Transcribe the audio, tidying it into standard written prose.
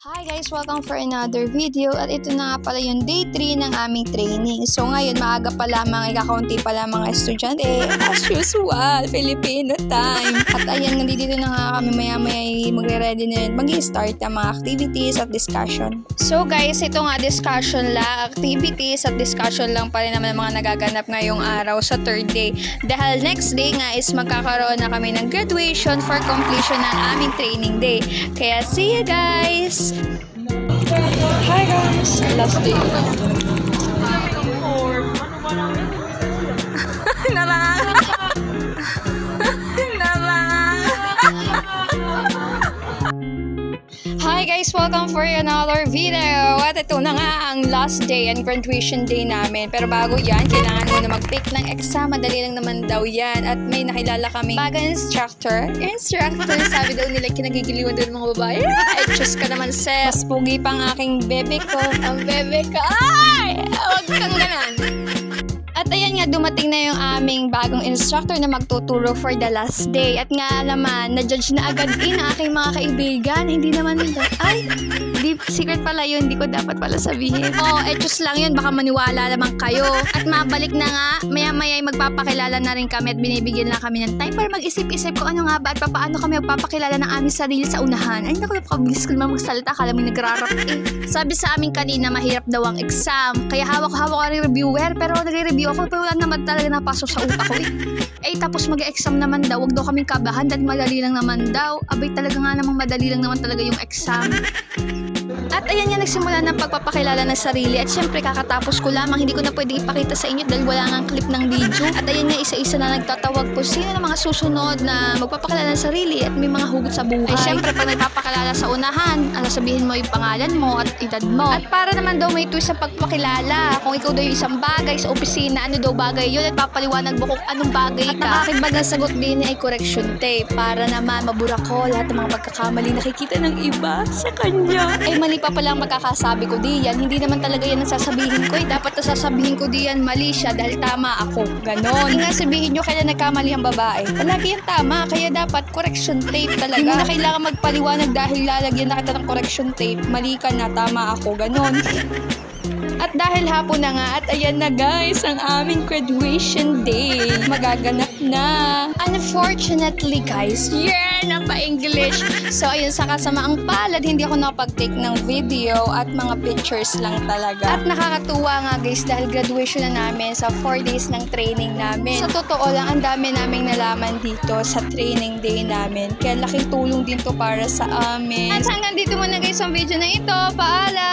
Hi guys! Welcome for another video at ito na nga pala yung day 3 ng aming training. So ngayon maaga pa lamang, ikakaunti pa lamang mga estudyante as usual, Filipino time. At ayan, nandito na nga kami maya-maya magre-ready na yun, mag-i-start ang mga activities at discussion. So guys, ito nga discussion lang, activities at discussion lang pa rin naman ang mga nagaganap ngayong araw sa third day. Dahil next day nga is magkakaroon na kami ng graduation for completion ng aming training day. Kaya see you guys! Hi guys! Last day. Hi guys! Welcome for another video! At ito na nga ang last day and graduation day namin. Pero bago yan, kailangan mo na mag-pick ng exam. Madali lang naman daw yan. At may nakilala kami bagang instructor. Sabi daw nila kinagigiliwan daw ng mga babae. Ay, Diyos ka naman, sis. Mas pugi pang aking bebe ko. Ang bebe ko. Ay! Huwag kang ganan. At ayan nga, dumating na yung aming bagong instructor na magtuturo for the last day. At nga naman, na-judge na agad ang aking mga kaibigan. Hindi naman nila. Ay, secret pala yun. Hindi ko dapat pala sabihin. Just lang yun. Baka maniwala naman kayo. At mabalik na nga, maya-maya magpapakilala na rin kami at binibigyan lang kami ng time para mag-isip-isip ko ano nga ba at paano kami magpapakilala ng aming sarili sa unahan. Ay, naku, napakabilis ko naman magsalita. Akala mo nagrarap Sabi sa amin kanina, mahirap daw ang exam. Kaya hawak-hawak ang reviewer. Pero nagre-review ako, pero wala naman talaga napasok sa utak ko tapos mag-exam naman daw, wag daw kaming kabahan dahil madali lang naman daw. Abay, talaga nga namang madali lang naman talaga yung exam. At ayan nga, nagsimula ng pagpapakilala ng sarili. At syempre, kakatapos ko lamang, hindi ko na pwede ipakita sa inyo dahil wala nga clip ng video. At ayan nga, isa-isa na nagtatawag po sino ng mga susunod na magpapakilala ng sarili at may mga hugot sa buhay. Ay syempre, pag nagpapakilala sa unahan, sabihin mo yung pangalan mo at edad mo. At para naman daw may twist sa pagpakilala. Kung ikaw daw yung isang bagay sa opisina, ano daw bagay yun at papaliwanag mo kung anong bagay ka. At nakakibag sagot din ay correction tape para naman mabura ko lahat ng mga pagkakamali nakikita ng iba sa kanya. Ay mali pa pala ang magkakasabi ko diyan. Hindi naman talaga yan ang sasabihin ko. Dapat na sasabihin ko diyan mali siya dahil tama ako. Ganon. Hindi nga sabihin nyo kailan nagkamali ang babae. Palagi yan tama. Kaya dapat correction tape talaga. Hindi na kailangan magpaliwanag dahil lalagyan na kita ng correction tape. Mali ka na, tama ako. Ganon. At dahil hapon na nga, at ayan na guys, ang aming graduation day. Magaganap na. Unfortunately guys, napa-English. So ayun, sa kasamaang palad, hindi ako nakapag-take ng video at mga pictures lang talaga. At nakakatuwa nga guys, dahil graduation na namin sa 4 days ng training namin. Sa totoo lang, ang dami naming nalaman dito sa training day namin. Kaya laking tulong din to para sa amin. At hanggang dito muna guys ang video na ito. Paalam!